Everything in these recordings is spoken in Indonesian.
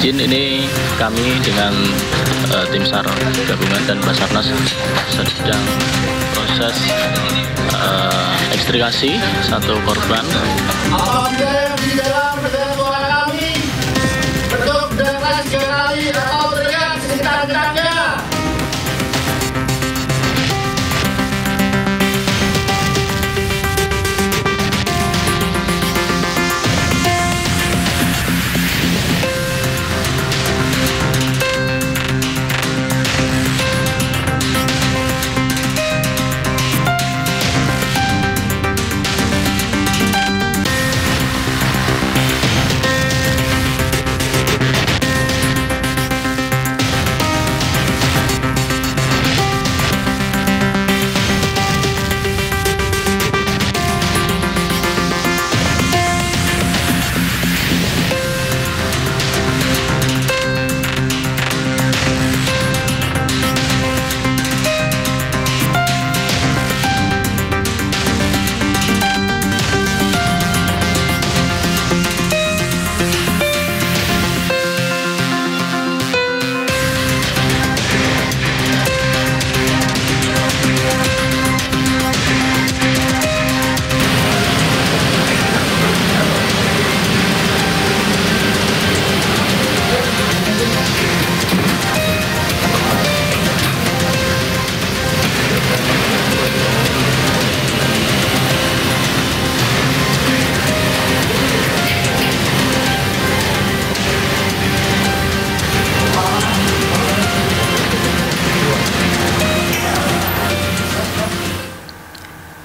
izin, ini kami dengan tim SAR gabungan dan Basarnas sedang proses ekstrakasi satu korban. Apabila yang di dalam suara kami bentuk deras sekali atau teriak sekencang-kencangnya.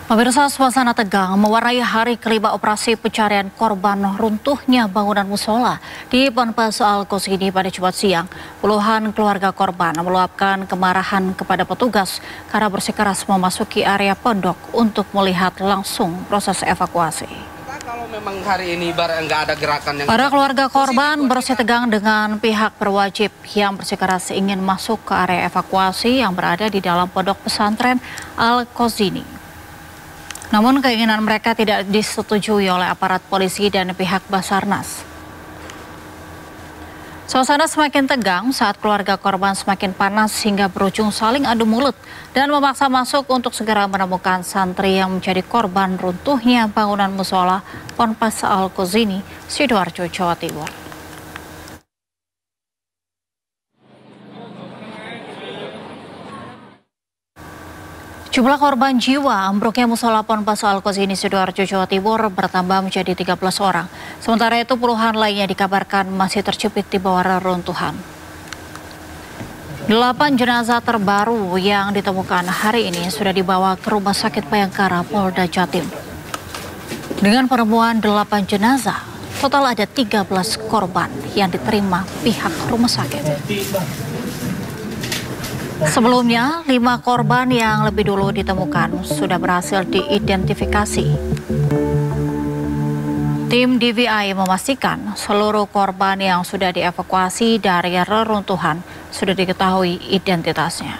Pemirsa, suasana tegang mewarnai hari kelima operasi pencarian korban runtuhnya bangunan musola di Ponpes Al-Qasini pada Jumat siang. Puluhan keluarga korban meluapkan kemarahan kepada petugas karena bersikeras memasuki area pondok untuk melihat langsung proses evakuasi. Kalau memang hari ini nggak ada gerakan yang... Para keluarga korban bersitegang dengan pihak berwajib yang bersikeras ingin masuk ke area evakuasi yang berada di dalam pondok pesantren Al-Qasini. Namun keinginan mereka tidak disetujui oleh aparat polisi dan pihak Basarnas. Suasana semakin tegang saat keluarga korban semakin panas hingga berujung saling adu mulut dan memaksa masuk untuk segera menemukan santri yang menjadi korban runtuhnya bangunan musola Ponpes Al-Qasini, Sidoarjo, Jawa Timur. Jumlah korban jiwa ambruknya musola Ponpes Al-Qasini, Sidoarjo, Jawa Timur bertambah menjadi 13 orang. Sementara itu puluhan lainnya dikabarkan masih terjepit di bawah reruntuhan. 8 jenazah terbaru yang ditemukan hari ini sudah dibawa ke Rumah Sakit Bayangkara, Polda Jatim. Dengan penemuan 8 jenazah, total ada 13 korban yang diterima pihak rumah sakit. Sebelumnya, 5 korban yang lebih dulu ditemukan sudah berhasil diidentifikasi. Tim DVI memastikan seluruh korban yang sudah dievakuasi dari reruntuhan sudah diketahui identitasnya.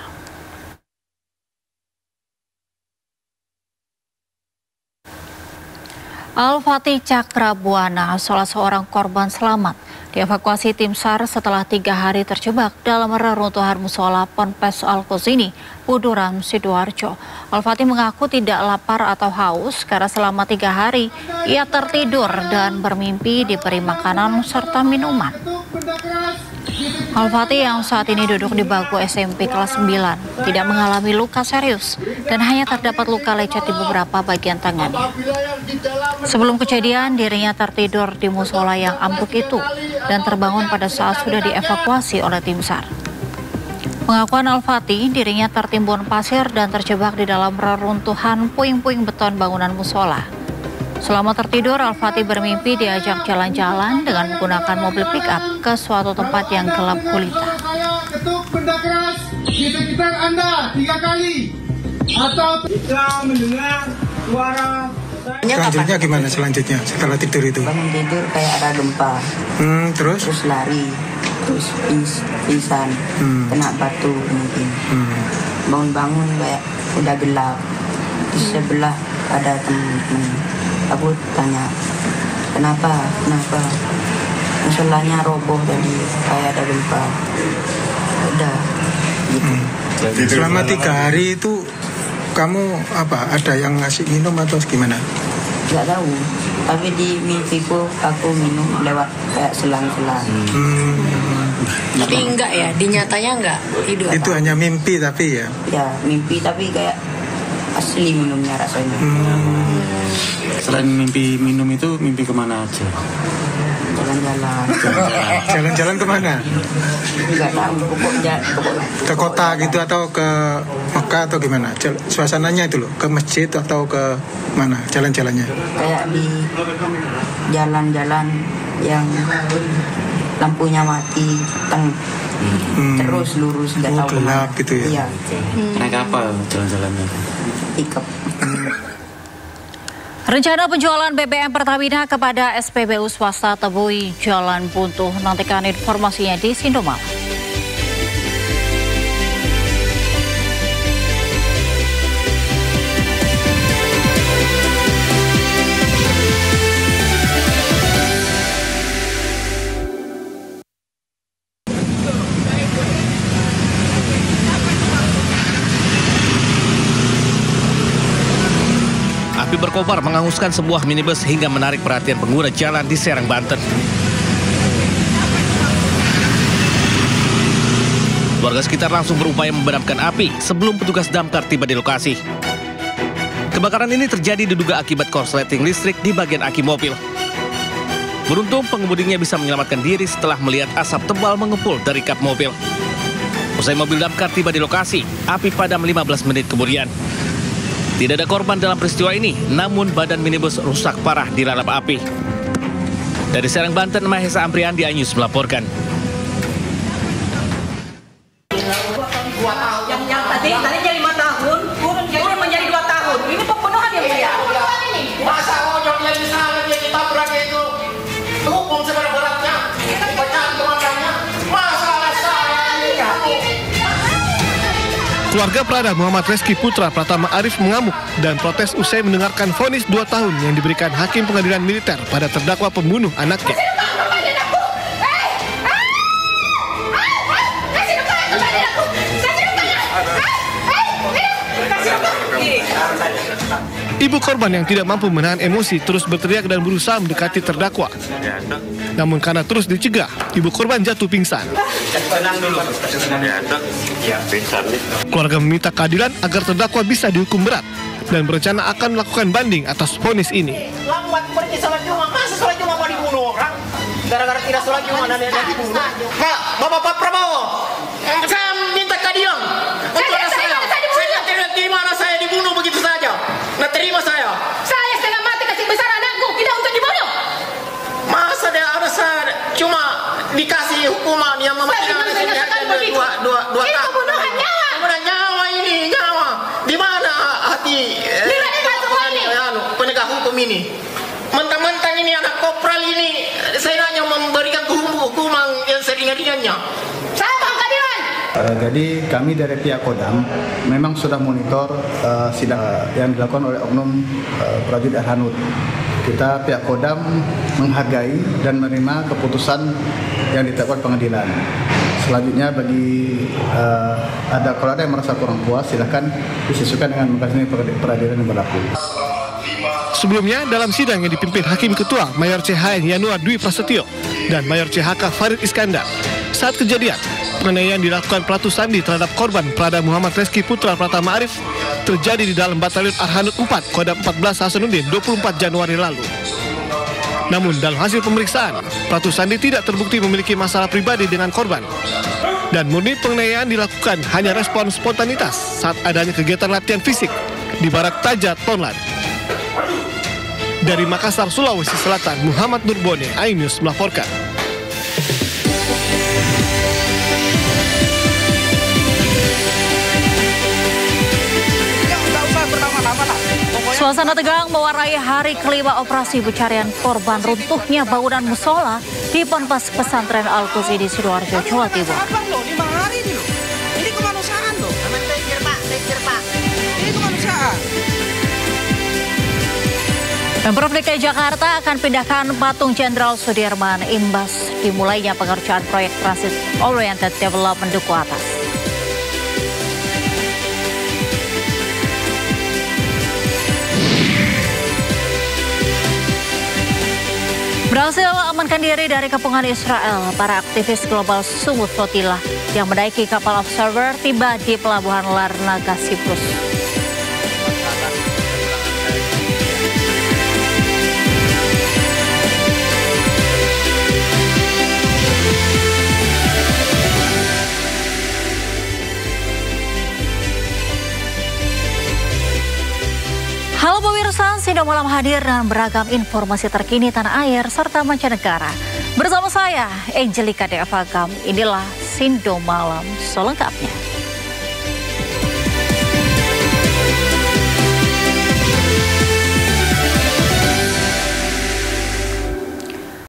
Al-Fatih Cakrabuana, salah seorang korban selamat, dievakuasi tim SAR setelah 3 hari terjebak dalam reruntuhan musola Ponpes Al-Qasini, Buduran, Sidoarjo. Al-Fatih mengaku tidak lapar atau haus karena selama 3 hari ia tertidur dan bermimpi diberi makanan serta minuman. Al-Fatih yang saat ini duduk di bangku SMP kelas 9 tidak mengalami luka serius dan hanya terdapat luka lecet di beberapa bagian tangannya. Sebelum kejadian, dirinya tertidur di musola yang ambruk itu dan terbangun pada saat sudah dievakuasi oleh tim SAR. Pengakuan Al-Fatih, dirinya tertimbun pasir dan terjebak di dalam reruntuhan puing-puing beton bangunan musola. Selama tertidur, Al-Fatih bermimpi diajak jalan-jalan dengan menggunakan mobil pick-up ke suatu tempat yang gelap gulita. Ketuk benda keras di sekitar Anda 3 kali atau tidak mendengar suara. Selanjutnya gimana selanjutnya setelah tidur itu? Bangun tidur kayak ada gempa. Terus lari, terus pingsan, kena batu mungkin. Bangun-bangun kayak udah gelap. Di sebelah ada teman-teman. Aku tanya, kenapa? musolanya roboh tadi, kayak ada gempa. Udah gitu. Selama 3 hari itu kamu apa? Ada yang ngasih minum atau gimana? Nggak tahu. Tapi di mimpiku aku minum lewat kayak selang-selang. Tapi enggak ya, di nyatanya enggak hidup. Itu hanya mimpi tapi ya? Ya mimpi tapi kayak asli minumnya rasanya. Selain mimpi minum itu, mimpi kemana aja? Jalan-jalan. Jalan-jalan kemana? Nggak tahu, pokoknya Ke kota gitu atau ke Mekah atau gimana? Suasananya itu loh, ke masjid atau ke mana jalan-jalannya? kayak di jalan-jalan yang lampunya mati, terus lurus nggak tahu gelap kemana. gitu ya? Iya, Naik apa jalan-jalannya? pikap. Rencana penjualan BBM Pertamina kepada SPBU swasta temui jalan buntu. Nantikan informasinya di Sindomalang. Api berkobar menghanguskan sebuah minibus hingga menarik perhatian pengguna jalan di Serang, Banten. Warga sekitar langsung berupaya memadamkan api sebelum petugas damkar tiba di lokasi. Kebakaran ini terjadi diduga akibat korsleting listrik di bagian aki mobil. Beruntung pengemudinya bisa menyelamatkan diri setelah melihat asap tebal mengepul dari kap mobil. Usai mobil damkar tiba di lokasi, api padam 15 menit kemudian. Tidak ada korban dalam peristiwa ini, namun badan minibus rusak parah dilalap api. Dari Serang, Banten, Mahesa Ampriandi Anyus melaporkan. Yang tadi jadi 5 tahun, turun menjadi 2 tahun. Ini pembunuhan ya, Mulia. Masa ojok yang disana dia ditabrak itu hukum seberat-beratnya, pecahan komandannya. Masalah saya ini Keluarga Prada Muhammad Reski Putra Pratama Arif mengamuk dan protes usai mendengarkan vonis 2 tahun yang diberikan Hakim Pengadilan Militer pada terdakwa pembunuh anaknya. Ibu korban yang tidak mampu menahan emosi terus berteriak dan berusaha mendekati terdakwa. Namun karena terus dicegah, ibu korban jatuh pingsan. Keluarga meminta keadilan agar terdakwa bisa dihukum berat dan berencana akan melakukan banding atas vonis ini. Lambat pergi sholat Jumat, masa sholat Jumat mau dibunuh orang? Gara-gara tidak sholat Jumat dan dia dibunuh. Bapak Prabowo, saya minta keadilan untuk anak saya. Saya tidak terima anak saya dibunuh begitu saja. Nggak terima saya. Saya setengah mati kasih besar anakku, tidak untuk dibunuh. Masa dia anak saya cuma dikasih hukuman yang mematikan anak saya dua tahun. Itu pembunuhan nyawa. Pembunuhan nyawa ini, nyawa. Di mana hati penegak hukum ini? Mentang-mentang ini anak kopral ini, saya hanya memberikan hukuman yang seringan-ringannya. Saya mau keadilan. Jadi kami dari pihak Kodam memang sudah monitor sidang yang dilakukan oleh oknum prajurit Arhanud. Kita pihak Kodam menghargai dan menerima keputusan yang ditetapkan pengadilan. Selanjutnya bagi kalau ada yang merasa kurang puas, silakan disesuaikan dengan mekanisme peradilan yang berlaku. Sebelumnya, dalam sidang yang dipimpin Hakim Ketua Mayor CHN Yanuar Dwi Prasetyo dan Mayor CHK Farid Iskandar, saat kejadian, penganiayaan dilakukan Pratu Sandi terhadap korban Prada Muhammad Reski Putra Pratama Arif terjadi di dalam Batalion Arhanud 4, Kodam 14 Hasanuddin 24 Januari lalu. Namun dalam hasil pemeriksaan, Pratu Sandi tidak terbukti memiliki masalah pribadi dengan korban. Dan murni penganiayaan dilakukan hanya respon spontanitas saat adanya kegiatan latihan fisik di Barak Taja, Tonlan. Dari Makassar, Sulawesi Selatan, Muhammad Nurbone, iNews melaporkan. Suasana tegang mewarai hari kelima operasi pencarian korban runtuhnya bangunan musola di Ponpes Pesantren Al-Quds di Sidoarjo, Jawa Timur. 5 hari ini loh. Ini kemanusiaan loh. Ini kemanusiaan. Pemprov DKI Jakarta akan pindahkan patung Jenderal Sudirman imbas dimulainya pengerjaan proyek Transit Oriented Development Duku Atas. Berhasil amankan diri dari kepungan Israel, para aktivis global Sumut Flotilla yang menaiki kapal Observer tiba di pelabuhan Larnaca, Siprus. Halo pemirsa, Sindo Malam hadir dengan beragam informasi terkini tanah air serta mancanegara. Bersama saya, Angelika Devagam, inilah Sindo Malam selengkapnya.